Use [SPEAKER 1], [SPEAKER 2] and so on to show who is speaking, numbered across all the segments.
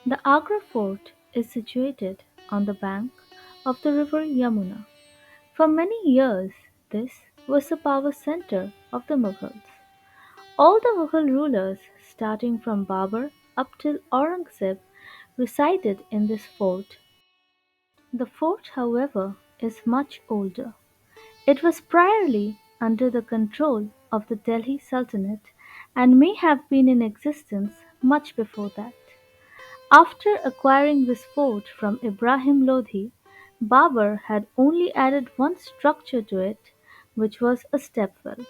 [SPEAKER 1] The Agra Fort is situated on the bank of the river Yamuna. For many years, this was the power center of the Mughals. All the Mughal rulers, starting from Babur up till Aurangzeb, resided in this fort. The fort, however, is much older. It was priorly under the control of the Delhi Sultanate and may have been in existence much before that. After acquiring this fort from Ibrahim Lodhi, Babur had only added one structure to it, which was a stepwell.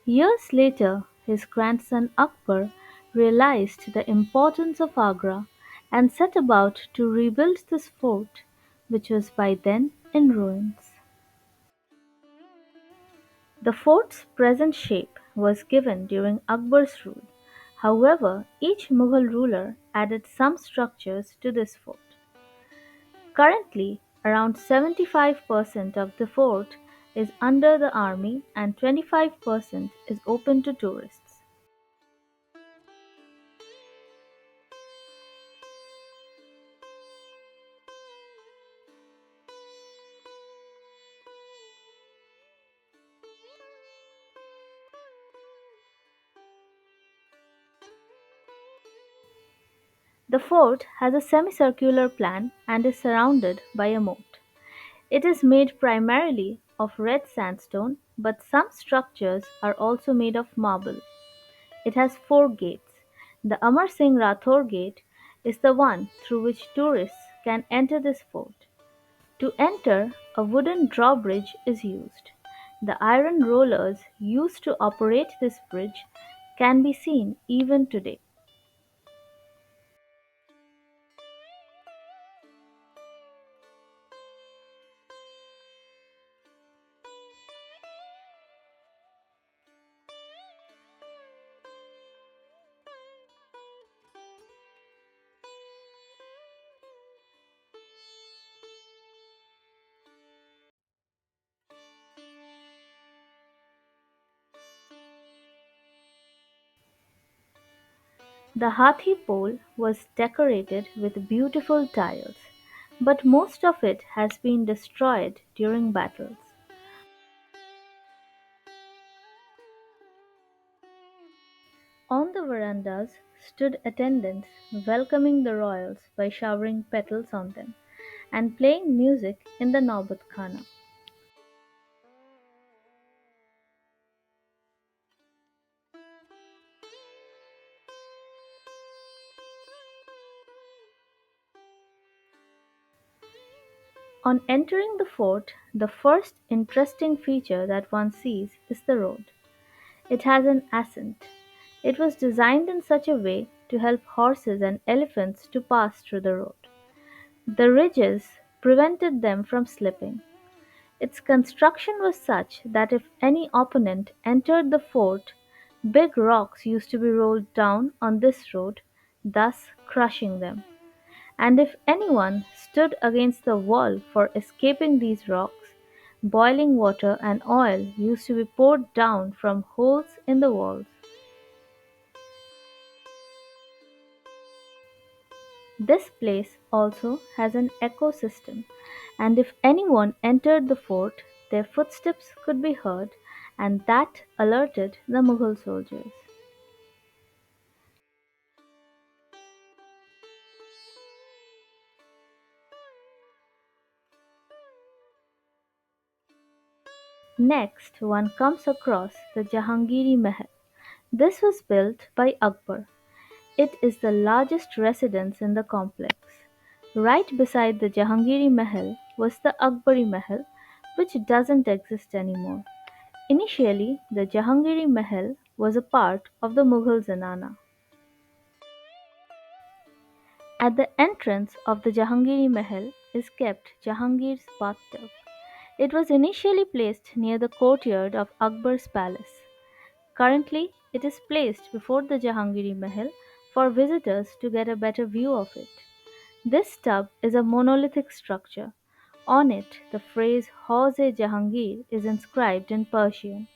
[SPEAKER 1] Years later, his grandson Akbar realized the importance of Agra and set about to rebuild this fort, which was by then in ruins. The fort's present shape was given during Akbar's rule. However, each Mughal ruler added some structures to this fort. Currently, around 75% of the fort is under the army and 25% is open to tourists. The fort has a semicircular plan and is surrounded by a moat. It is made primarily of red sandstone, but some structures are also made of marble. It has four gates. The Amar Singh Rathore gate is the one through which tourists can enter this fort. To enter, a wooden drawbridge is used. The iron rollers used to operate this bridge can be seen even today. The Hathi pole was decorated with beautiful tiles, but most of it has been destroyed during battles. On the verandas stood attendants welcoming the royals by showering petals on them and playing music in the Naubat Khana. On entering the fort, the first interesting feature that one sees is the road. It has an ascent. It was designed in such a way to help horses and elephants to pass through the road. The ridges prevented them from slipping. Its construction was such that if any opponent entered the fort, big rocks used to be rolled down on this road, thus crushing them. And if anyone stood against the wall for escaping these rocks, boiling water and oil used to be poured down from holes in the walls. This place also has an ecosystem, and if anyone entered the fort, their footsteps could be heard, and that alerted the Mughal soldiers. Next, one comes across the Jahangiri Mahal. This was built by Akbar. It is the largest residence in the complex. Right beside the Jahangiri Mahal was the Akbari Mahal, which doesn't exist anymore. Initially, the Jahangiri Mahal was a part of the Mughal Zanana. At the entrance of the Jahangiri Mahal is kept Jahangir's bathtub. It was initially placed near the courtyard of Akbar's palace. Currently, it is placed before the Jahangiri Mahal for visitors to get a better view of it. This tub is a monolithic structure. On it, the phrase Hauz-e Jahangir is inscribed in Persian.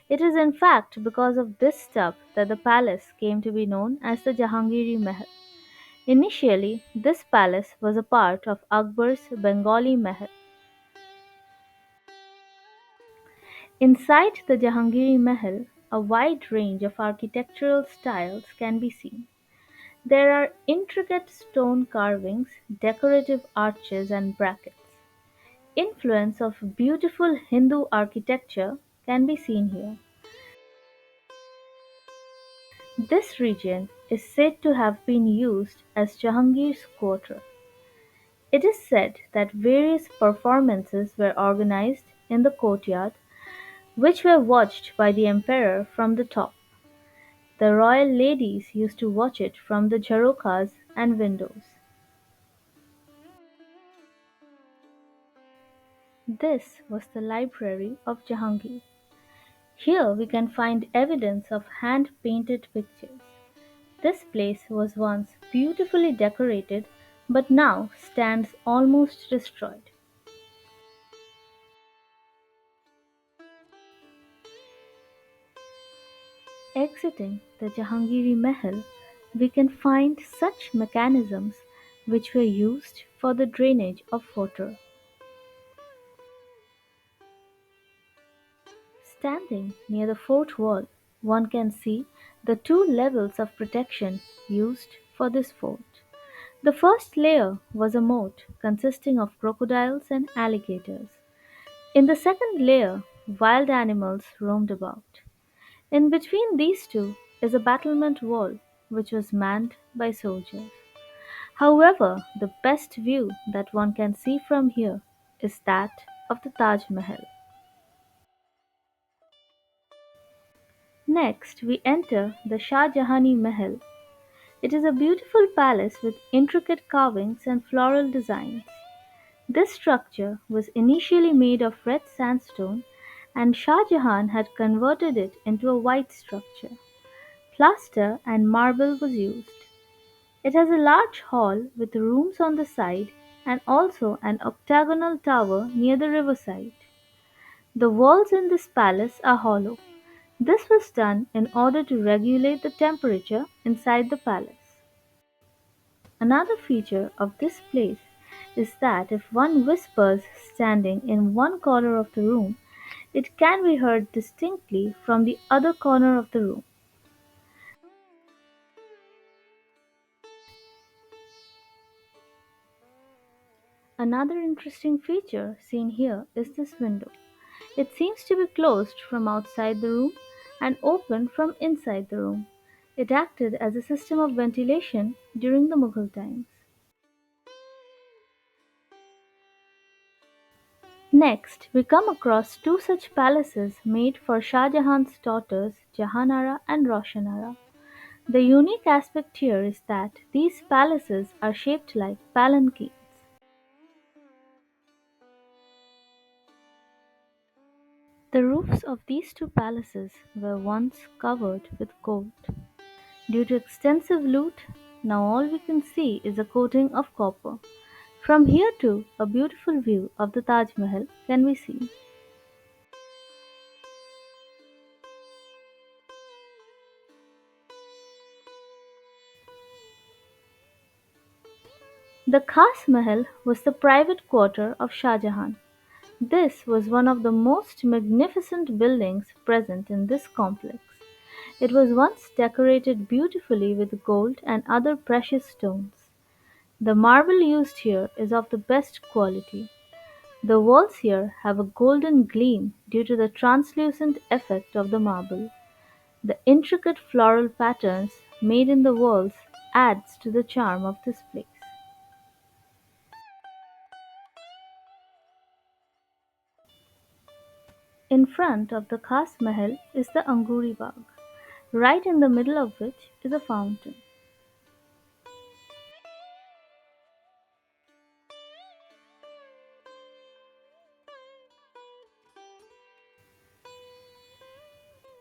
[SPEAKER 1] It is in fact because of this tub that the palace came to be known as the Jahangiri Mahal. Initially, this palace was a part of Akbar's Bengali Mahal. Inside the Jahangiri Mahal, a wide range of architectural styles can be seen. There are intricate stone carvings, decorative arches, and brackets. Influence of beautiful Hindu architecture can be seen here. This region is said to have been used as Jahangir's quarter. It is said that various performances were organized in the courtyard, which were watched by the emperor from the top. The royal ladies used to watch it from the jharokas and windows. This was the library of Jahangir. Here we can find evidence of hand painted pictures. This place was once beautifully decorated but now stands almost destroyed. Exiting the Jahangiri Mahal, we can find such mechanisms which were used for the drainage of water. Standing near the fort wall, one can see the two levels of protection used for this fort. The first layer was a moat consisting of crocodiles and alligators. In the second layer, wild animals roamed about. In between these two is a battlement wall which was manned by soldiers. However, the best view that one can see from here is that of the Taj Mahal. Next, we enter the Shah Jahani Mahal. It is a beautiful palace with intricate carvings and floral designs. This structure was initially made of red sandstone, and Shah Jahan had converted it into a white structure. Plaster and marble was used. It has a large hall with rooms on the side and also an octagonal tower near the riverside. The walls in this palace are hollow. This was done in order to regulate the temperature inside the palace. Another feature of this place is that if one whispers standing in one corner of the room, it can be heard distinctly from the other corner of the room. Another interesting feature seen here is this window. It seems to be closed from outside the room and open from inside the room. It acted as a system of ventilation during the Mughal times. Next, we come across two such palaces made for Shah Jahan's daughters Jahanara and Roshanara. The unique aspect here is that these palaces are shaped like palanquins. The roofs of these two palaces were once covered with gold. Due to extensive loot, now all we can see is a coating of copper. From here too, a beautiful view of the Taj Mahal can be seen. The Khas Mahal was the private quarter of Shah Jahan. This was one of the most magnificent buildings present in this complex. It was once decorated beautifully with gold and other precious stones. The marble used here is of the best quality. The walls here have a golden gleam due to the translucent effect of the marble. The intricate floral patterns made in the walls adds to the charm of this place. In front of the Khas Mahal is the Anguri Bagh, right in the middle of which is a fountain.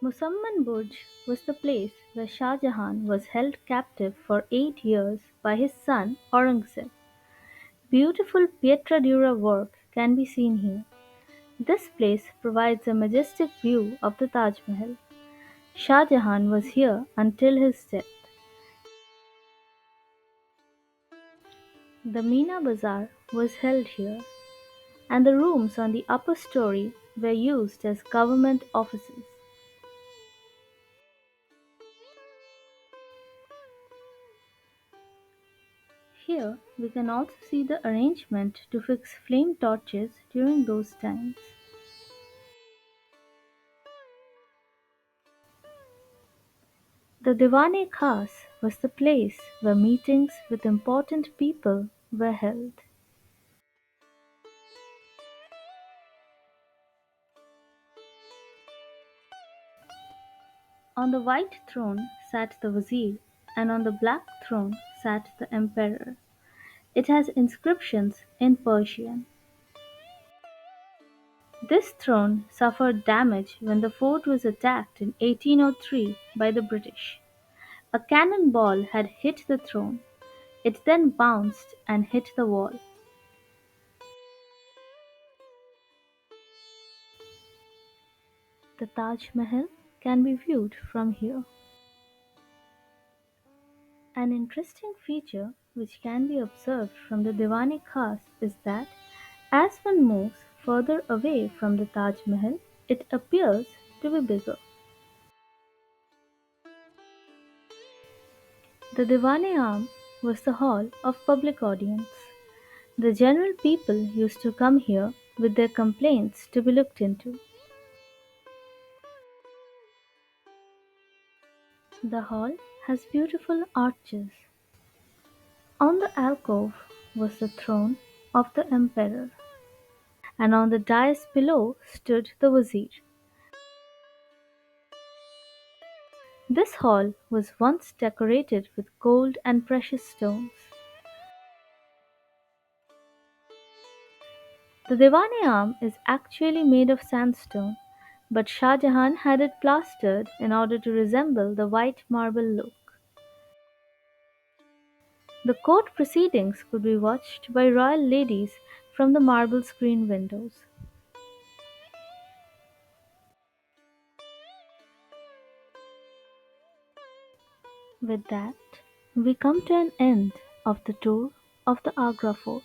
[SPEAKER 1] Musamman Burj was the place where Shah Jahan was held captive for 8 years by his son Aurangzeb. Beautiful Pietra Dura work can be seen here. This place provides a majestic view of the Taj Mahal. Shah Jahan was here until his death. The Meena Bazaar was held here, and the rooms on the upper story were used as government offices. Here we can also see the arrangement to fix flame torches during those times. The Diwan-e Khas was the place where meetings with important people were held. On the white throne sat the Wazir, and on the black throne sat the Emperor. It has inscriptions in Persian. This throne suffered damage when the fort was attacked in 1803 by the British. A cannonball had hit the throne. It then bounced and hit the wall. The Taj Mahal can be viewed from here. An interesting feature which can be observed from the Diwani Khas is that as one moves further away from the Taj Mahal, it appears to be bigger. The Diwan-e-Aam was the hall of public audience. The general people used to come here with their complaints to be looked into. The hall has beautiful arches. On the alcove was the throne of the emperor, and on the dais below stood the Wazir. This hall was once decorated with gold and precious stones. The Diwan-e-Aam is actually made of sandstone, but Shah Jahan had it plastered in order to resemble the white marble look. The court proceedings could be watched by royal ladies from the marble screen windows. With that, we come to an end of the tour of the Agra Fort.